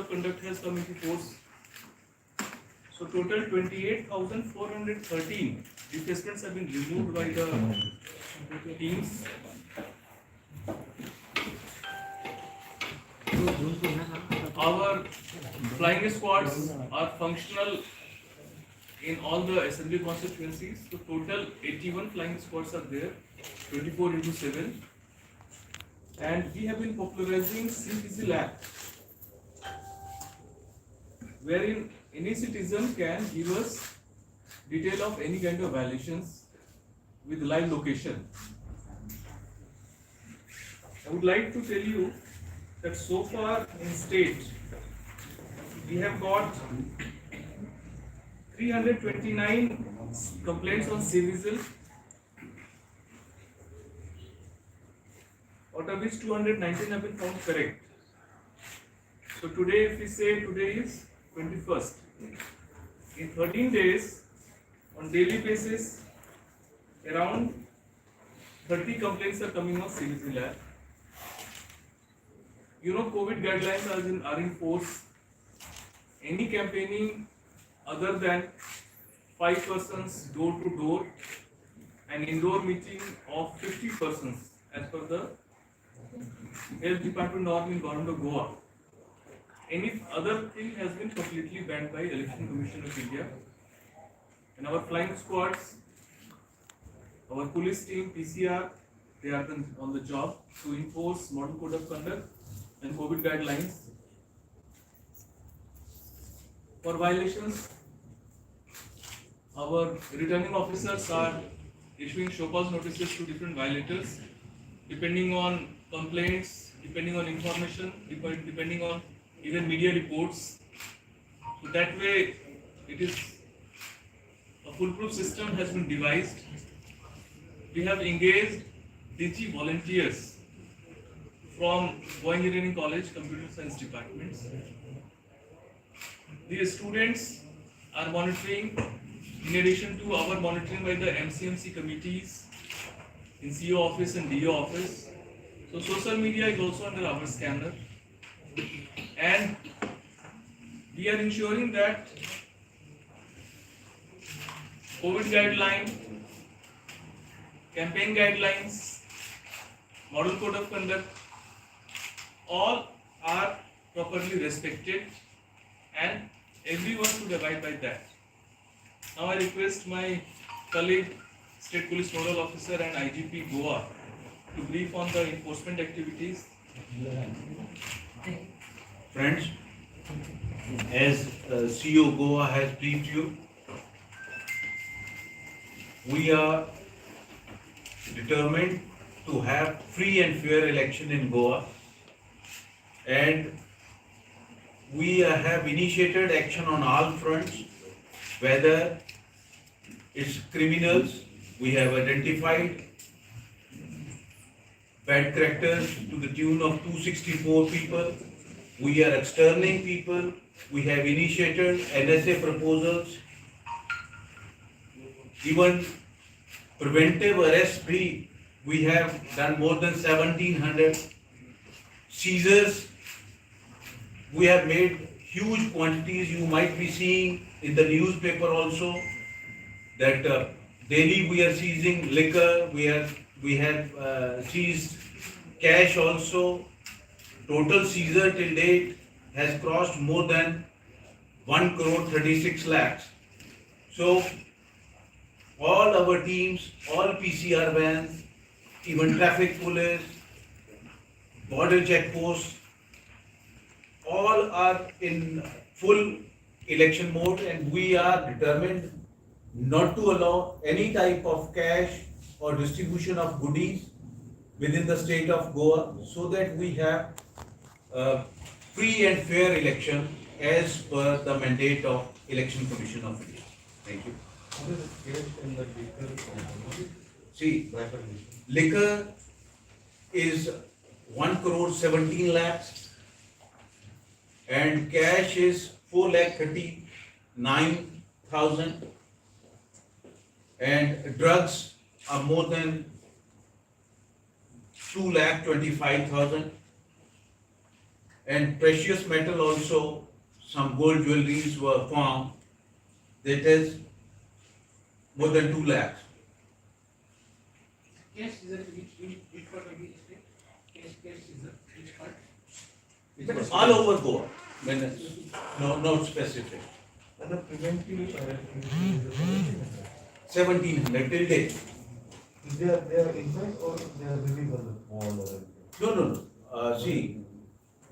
of Conduct has come into force. So total 28,413 defacements have been removed by the teams. Our flying squads are functional in all the assembly constituencies. So total 81 flying squads are there, 24/7. And we have been popularizing CPC lab, wherein any citizen can give us detail of any kind of violations with live location. I would like to tell you that so far in state we have got 329 complaints on seizures, out of which 219 have been found correct. So today, if we say today is 21st, in 13 days, on daily basis, around 30 complaints are coming on CBC lab. You know, COVID guidelines are in force. Any campaigning other than 5 persons door to door, an indoor meeting of 50 persons as per the Health Department norm in Government of Goa. Any other thing has been completely banned by Election Commission of India. And our flying squads, our police team, PCR, they are on the job to enforce Model Code of Conduct and COVID guidelines. For violations, our returning officers are issuing show cause notices to different violators, depending on complaints, depending on information, depending on even media reports. So that way, it is a foolproof system has been devised. We have engaged DG volunteers from Goa Engineering College, Computer Science departments. These students are monitoring, in addition to our monitoring by the MCMC committees in CO office and DO office. So social media is also under our scanner. And we are ensuring that COVID guideline, campaign guidelines, Model Code of Conduct, all are properly respected and everyone should abide by that. Now I request my colleague, State Police Nodal Officer and IGP Goa to brief on the enforcement activities. Friends, as CEO Goa has briefed you, we are determined to have free and fair election in Goa, and we have initiated action on all fronts, whether it's criminals, we have identified bad characters to the tune of 264 people. We are externing people. We have initiated NSA proposals. Even preventive arrest free, we have done more than 1,700. Seizures, we have made huge quantities. You might be seeing in the newspaper also that daily we are seizing liquor. We have seized cash also. Total seizure till date has crossed more than 1,36 lakhs. So all our teams, all PCR vans, even traffic police, border checkposts, all are in full election mode, and we are determined not to allow any type of cash or distribution of goodies within the state of Goa, so that we have free and fair election as per the mandate of Election Commission of India. Thank you. See, liquor is 1,17 lakhs and cash is 4,39,000, and drugs are more than 2,25,000. And precious metal also, some gold jewelries were found. That is more than 2 lakhs. Cash seizure which part of the state? Cash seizure which part? All over Goa. When no, not specific. And the preventive arrest is 1700 till date. they are inside or they are released on the bond or anything? No. See,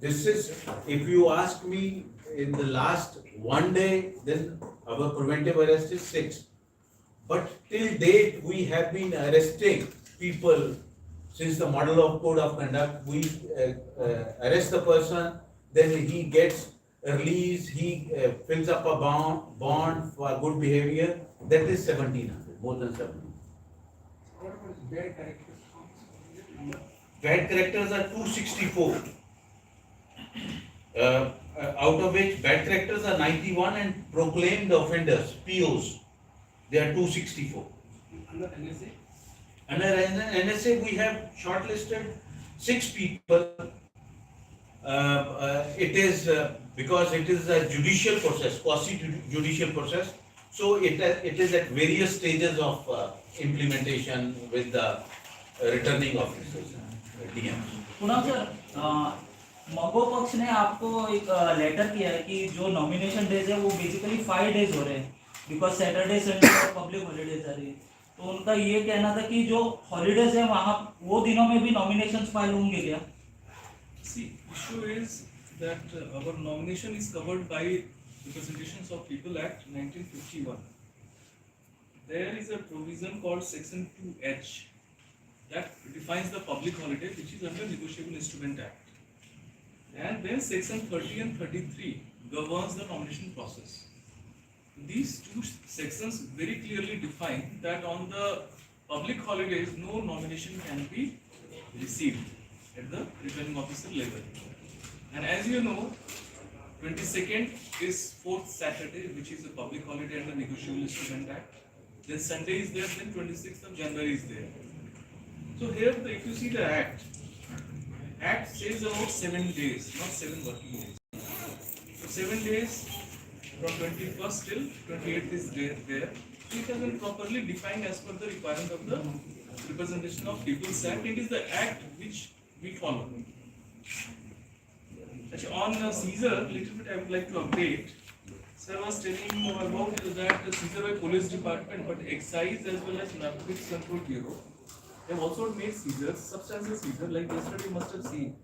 this is, if you ask me in the last one day, then our preventive arrest is 6. But till date, we have been arresting people since the model of code of conduct. We arrest the person, then he gets released, he fills up a bond for good behavior. That is 1700, more than 1700. What about bad characters? Bad characters are 264. Out of which bad characters are 91 and proclaimed offenders, POs, they are 264. Under NSA? Under NSA, we have shortlisted 6 people. It is because it is a judicial process, quasi-judicial process. So it is at various stages of implementation with the returning officers, DMs. पुनः sir मगो पक्ष ने आपको एक letter किया है कि जो नॉमिनेशन डेज है वो बेसिकली 5 डेज हो रहे हैं बिकॉज सैटरडे संडे और पब्लिक हॉलीडेज आ रही है, तो उनका ये कहना था कि जो हॉलीडेज है वहाँ वो दिनों में भी नॉमिनेशंस फाइल होंगे क्या? See, issue is that our nomination is covered by Representations of People Act 1951. There is a provision called Section 2H that defines the public holiday, which is under Negotiable Instrument Act. And then Section 30 and 33 governs the nomination process. These two sections very clearly define that on the public holidays, no nomination can be received at the returning officer level. And as you know, 22nd is 4th Saturday, which is a public holiday under Negotiable Instrument Act. Then Sunday is there, then 26th of January is there. So here, if you see the Act says about 7 days, not 7 working days. So 7 days from 21st till 28th is there. So it has been properly defined as per the requirement of the Representation of People's Act. It is the Act which we follow. Actually, on seizure, little bit I would like to update. Sir was telling about that the seizure by police department, but excise as well as narcotics control bureau, they have also made seizures, substantial seizure. Like yesterday, you must have seen,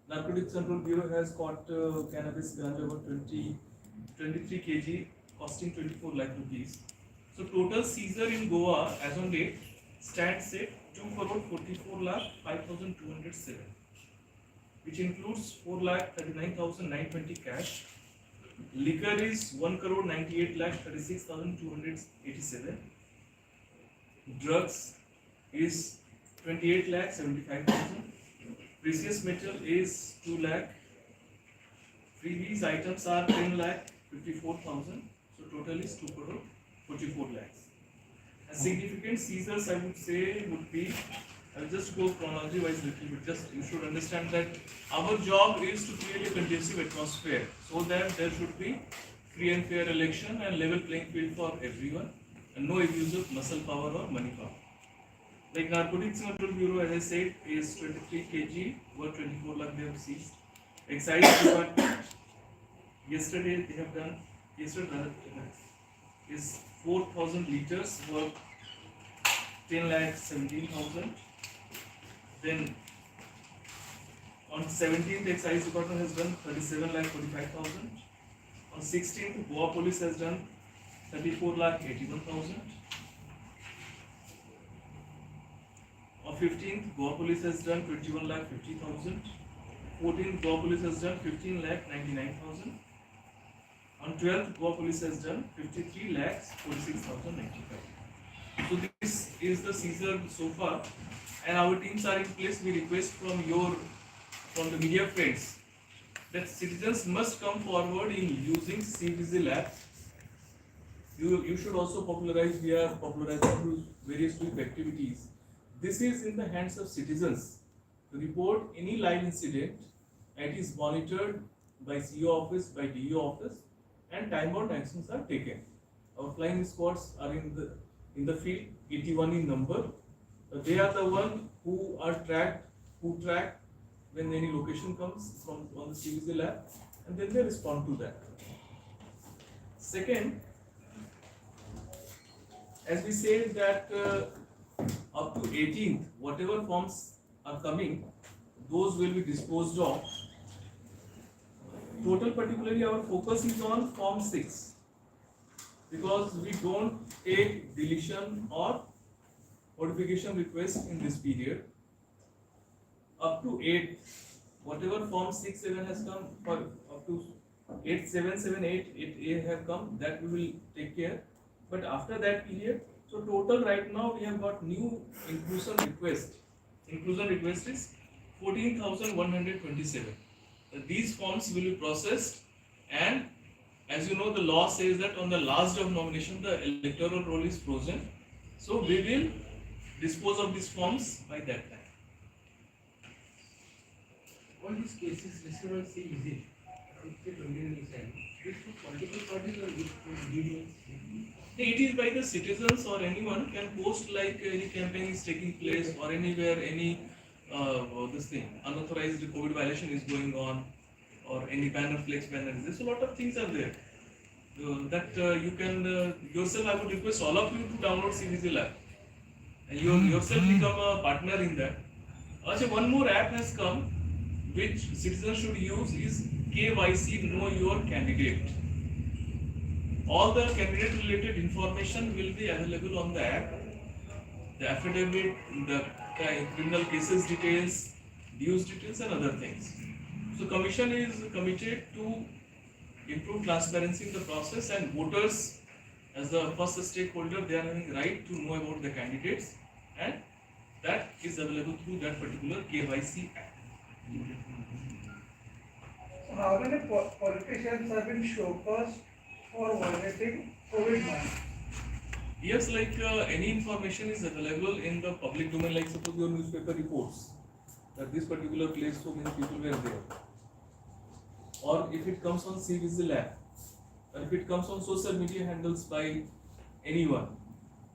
narcotics control bureau has caught cannabis ganja about 23 kg, costing 24 lakh rupees. So total seizure in Goa as on date stands at 2,44,05,207, which includes 4,39,920 cash. Liquor is 1,98,36,287. Drugs is 28,75,000. Precious metal is 2 lakh. Freebies items are 10,54,000. So total is 2,44 lakhs. And significant seizures, I would say, would be, I will just go chronology wise little bit. Just you should understand that our job is to create a conducive atmosphere so that there should be free and fair election and level playing field for everyone, and no abuse of muscle power or money power. Like Narcotics Control Bureau, as I said, is 23 kg, worth 24 lakh they have seized. Excise Department, yesterday they have done, is 4,000 liters worth 10,17,000. Then on 17th, Excise Department has done 37,45,000. On 16th, Goa Police has done 34,81,000. On 15th, Goa Police has done 21,50,000. 14th, Goa Police has done 15,99,000. On 12th, Goa Police has done 53,46,095. So this is the seizure so far, and our teams are in place. We request from the media friends that citizens must come forward in using CVGL app. You should also popularize. We are popularizing through various sweep activities. This is in the hands of citizens to report any live incident and it is monitored by CO office, by DO office, and time-bound actions are taken. Our flying squads are in the field, 81 in number. They are the one who are tracked, who track when any location comes from on the CVC lab, and then they respond to that. Second, as we said that up to 18th, whatever forms are coming, those will be disposed of. Total, particularly our focus is on form 6, because we don't take deletion or modification request in this period. Up to 8, whatever form 6, 7 has come, for up to 8, 7, 7, 8, 8A have come, that we will take care. But after that period, so total right now we have got new inclusion request. Inclusion request is 14,127. These forms will be processed, and as you know, the law says that on the last day of nomination, the electoral roll is frozen. So we will dispose of these forms by that time. All these cases listed on seizures, this for political parties or this for individuals? It is by the citizens, or anyone can post like any campaign is taking place, or anywhere any this thing unauthorized COVID violation is going on, or any banner, flex banner. There's a lot of things are there that you can yourself. I would request all of you to download CVC Lab, and you yourself become a partner in that. Also, one more app has come, which citizens should use, is KYC, Know Your Candidate. All the candidate related information will be available on the app. The affidavit, the criminal cases details, dues details, and other things. So Commission is committed to improve transparency in the process, and voters as the first stakeholder, they are having right to know about the candidates, and that is available through that particular KYC app. So how many politicians have been showcased for violating COVID norms? Yes, like any information is available in the public domain, like suppose your newspaper reports that this particular place so many people were there. Or if it comes on CVC Lab, or if it comes on social media handles by anyone.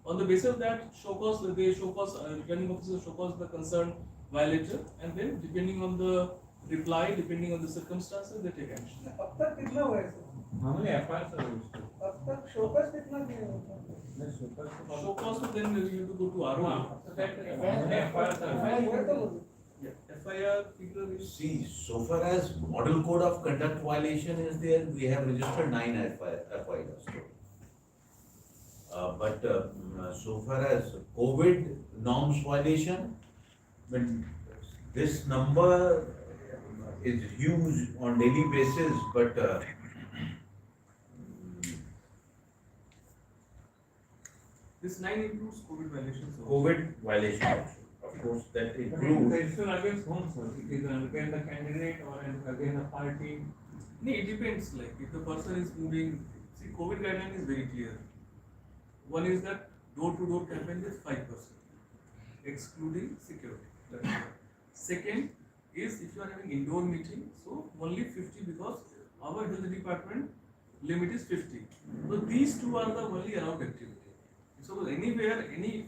On the basis of that, returning officer showcase the concerned violator, and then depending on the reply, depending on the circumstances, they take action. अब तक कितना हुआ है sir? How many FIRs are registered? अब तक showcase कितना किया होता है? Showcase, so then you have to go to RO. How many FIRs are हुआ तो registered? Yeah, FIR figure is. See, so far as model code of conduct violation is there, we have registered 9 FIRs. But so far as COVID norms violation, when this number is huge on daily basis, but This 9 includes COVID violations. also. COVID violation, of course, that But it includes. is against whom, sir? It is against the candidate or against the party? No, it depends. Like if the person is moving, see, COVID guideline is very clear. One is that door-to-door campaign is 5%, excluding security. That's one. Second is if you are having indoor meeting, so only 50, because our health department limit is 50. So these two are the only allowed activity. So anywhere any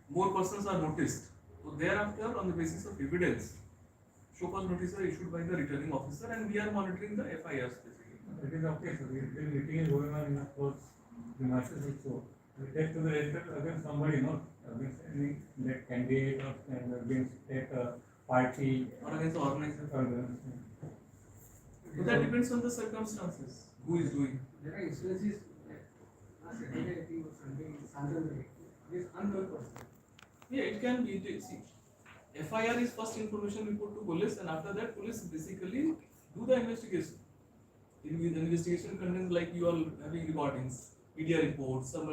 more persons are noticed, so thereafter on the basis of evidence, show cause notices are issued by the returning officer, and we are monitoring the FIRs basically. It is okay, sir. If the meeting is going on in the course, the masses also. It has to be registered against somebody, not against any that candidate or against that party. Or against the organizer. Organization. So that depends on the circumstances. Who is doing? There are instances like last Saturday I think or Sunday in Sandal this unknown person. Yeah, it can be. See, FIR is first information report to police, and after that, police basically do the investigation. The investigation contains like you are having recordings, media reports, there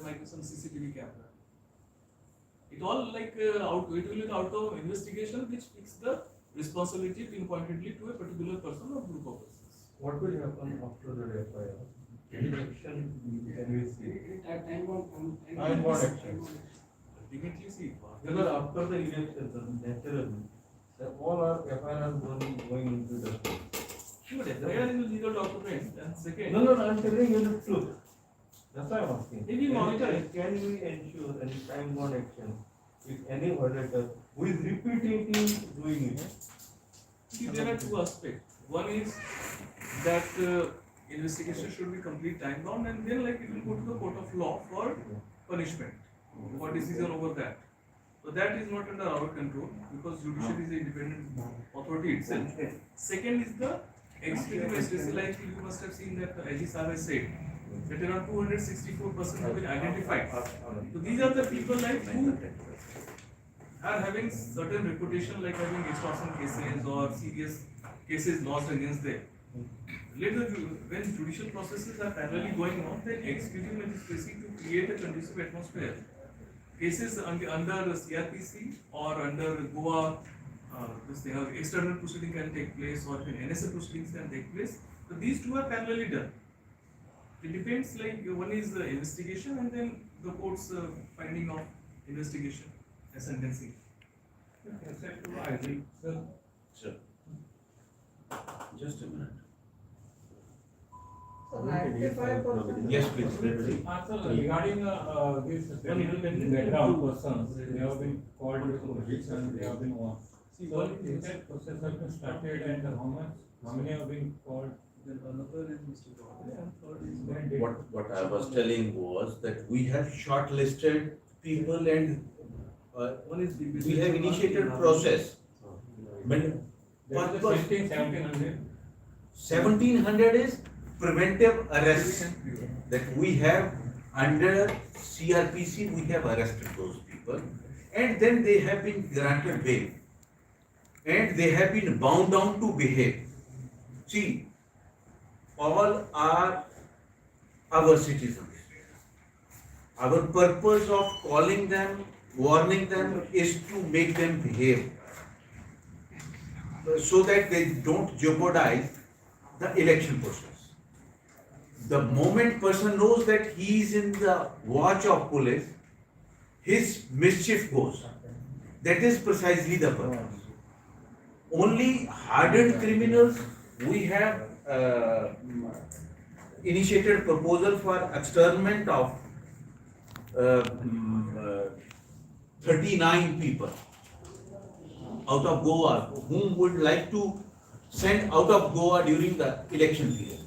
might be some CCTV camera. It all like it will be outcome of investigation which fix the responsibility pinpointedly to a particular person or group of persons. What will happen after the FIR? Any action can we see? Time bomb. Time bomb action. Ultimately, see, Because after the election, naturally, So all our FIRs going into the court. Sure, FIR is a legal document, and second. No, I'm telling you the truth. That's why I'm asking. If we monitor it. Can we ensure any time bound action if any violator who is repeatedly doing it? See, there are two aspects. One is that investigation should be complete time bound, and then like it will go to the court of law for punishment, for decision over that. So that is not under our control because judiciary is an independent authority itself. Second is the executive magistrate, like you must have seen that AG Sahab has said that around 264 persons have been identified. So these are the people like who are having certain reputation, like having extortion cases or serious cases lost against them. Later, when judicial processes are parallelly going on, then executive magistracy to create a conducive atmosphere. Cases under CRPC or under Goa, external proceeding can take place, or even NSA proceedings can take place. So these two are parallelly done. It depends, like one is the investigation and then the court's finding of investigation and sentencing. Except to ID, sir. Sir. Just a minute. So 95%. Yes, please. Also regarding this background persons, they have been called to police and they have been warned. So is that process has been started and how many have been called? Then another is Mr. Gordon and third is What I was telling was that we have shortlisted people and one is we have initiated process. But There is a sitting 1700. 1700 is preventive arrests that we have under CRPC, we have arrested those people and then they have been granted bail and they have been bound down to behave. See, all are our citizens. Our purpose of calling them, warning them is to make them behave so that they don't jeopardize the election process. The moment person knows that he is in the watch of police, his mischief goes. That is precisely the purpose. Only hardened criminals, we have initiated proposal for externment of 39 people out of Goa whom would like to send out of Goa during the election period.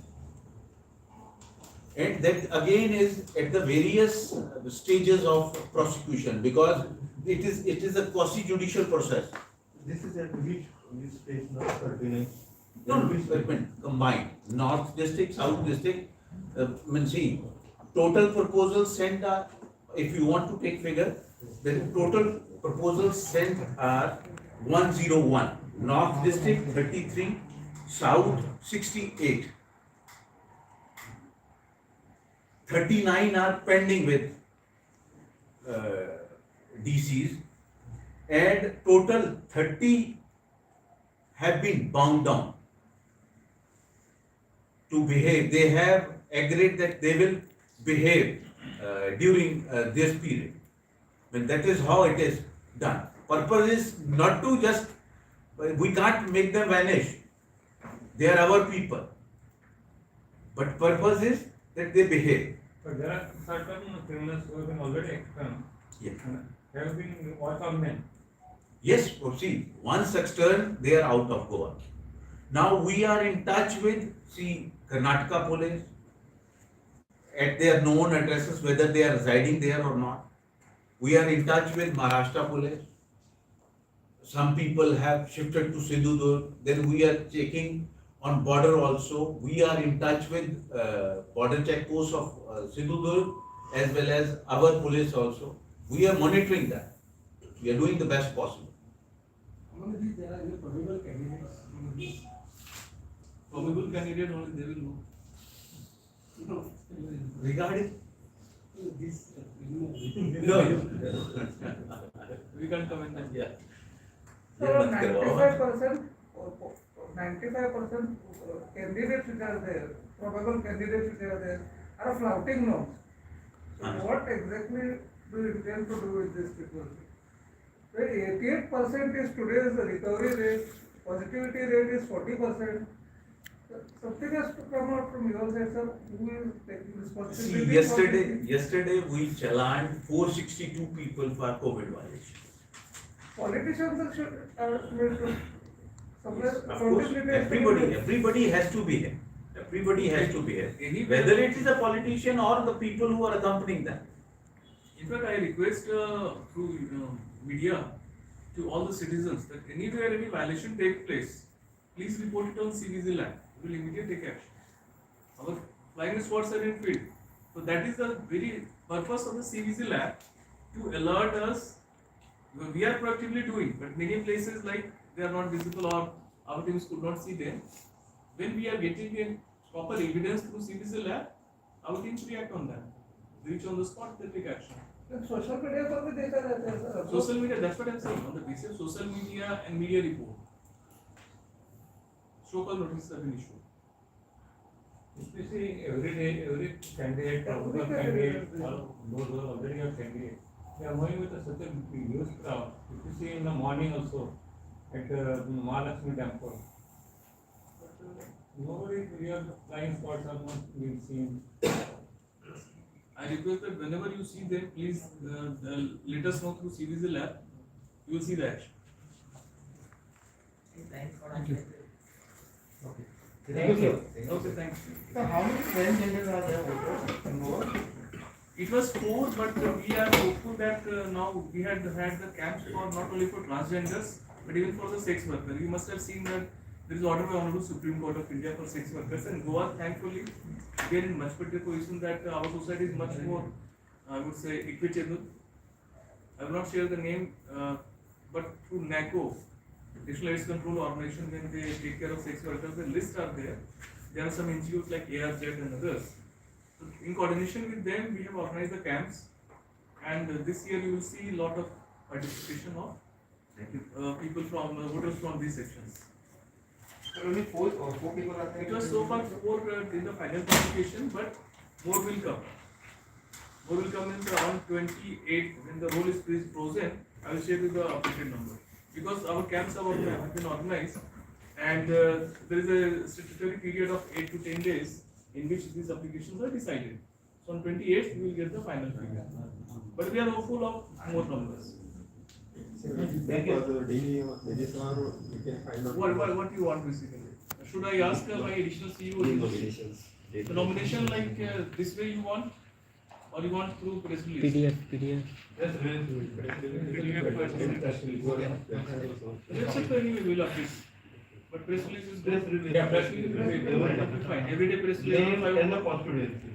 And that again is at the various stages of prosecution because it is a quasi-judicial process. This is at which stage now, 39? No, combined, North District, South District, see, total proposals sent are, if you want to take figure, the total proposals sent are 101, North District 33, South 68. 39 are pending with DCs and total 30 have been bound down to behave. They have agreed that they will behave during this period. But that is how it is done. Purpose is not to just, we can't make them vanish. They are our people. But purpose is that they behave. But there are certain criminals who have been already externed. Yes. And have been watched on men. Yes, see, once external, they are out of Goa. Now we are in touch with, see, Karnataka police at their known addresses, whether they are residing there or not. We are in touch with Maharashtra police. Some people have shifted to Sindhudurg. Then we are checking on border also. We are in touch with border check posts of Sindhudurg as well as our police also. We are monitoring that. We are doing the best possible. Among these, there are any probable candidates among these? probable candidate only they will know. No. Regarding? This, No. We can't comment that. Yeah. So 95%, 95% candidates which are there, probable candidates which are there, are flouting norms. So what exactly do you intend to do with these people? 88% is today's recovery rate, positivity rate is 40%. Something has to come out from your side, sir, who is taking See, responsibility for this? yesterday we challaned 462 people for COVID violation. Politicians should, somewhere Of course, accountability has to be made. everybody has to be here. Everybody has to be here. Anyway, Whether it is a politician or the people who are accompanying them. in fact, I request through media to all the citizens that anywhere any violation take place, please report it on CVZ lab. We will immediately take action. Our flying squads are in field. So that is the very purpose of the CVZ lab, to alert us. We are proactively doing, but many places like they are not visible or our teams could not see them. When we are getting a proper evidence through CVZ lab, our teams react on that. Reach on the spot, they take action. Social media पर भी देखा जाता है sir Social media, that's what I'm saying. On the basis of social media and media report, show cause notices have been issued. Especially every candidate, popular candidate, or those who are already a candidate, they are moving with such a huge crowd. If you see in the morning also, at Mahalakshmi temple, nobody, real flying spots are not being seen. I request that whenever you see them, please let us know through CVZ lab. You will see the action. Thank you. Okay, thanks. So how many transgenders are there involved? It was 4, but we are hopeful that now we had the camps for not only for transgenders, but even for the sex workers. You must have seen that there is order by Honorable Supreme Court of India for sex workers, and Goa, thankfully, we are in much better position that our society is much more, I would say, equitable. I will not share the name, but through NACO, National AIDS Control Organization, when they take care of sex workers, the lists are there. There are some NGOs like ARZ and others. So in coordination with them, we have organized the camps, and this year you will see a lot of participation of people from voters from these sections. Only four people are there. It was so far 4 in the final qualification, but more will come. More will come in around 28 when the roll is frozen. I will share with the updated number, because our camps have been organized, and there is a statutory period of 8 to 10 days in which these applications are decided. So on 28th we will get the final figure, but we are hopeful of more numbers. What you want basically? Should I ask my additional CEO? The nomination like this way you want, or you want through press release? PDF. Let's check anyway, we will update. But press release is good. Yeah, press release will be Fine. Every day press release. And the constituency.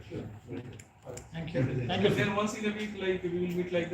Thank you. Then once in a week, like we will meet like that.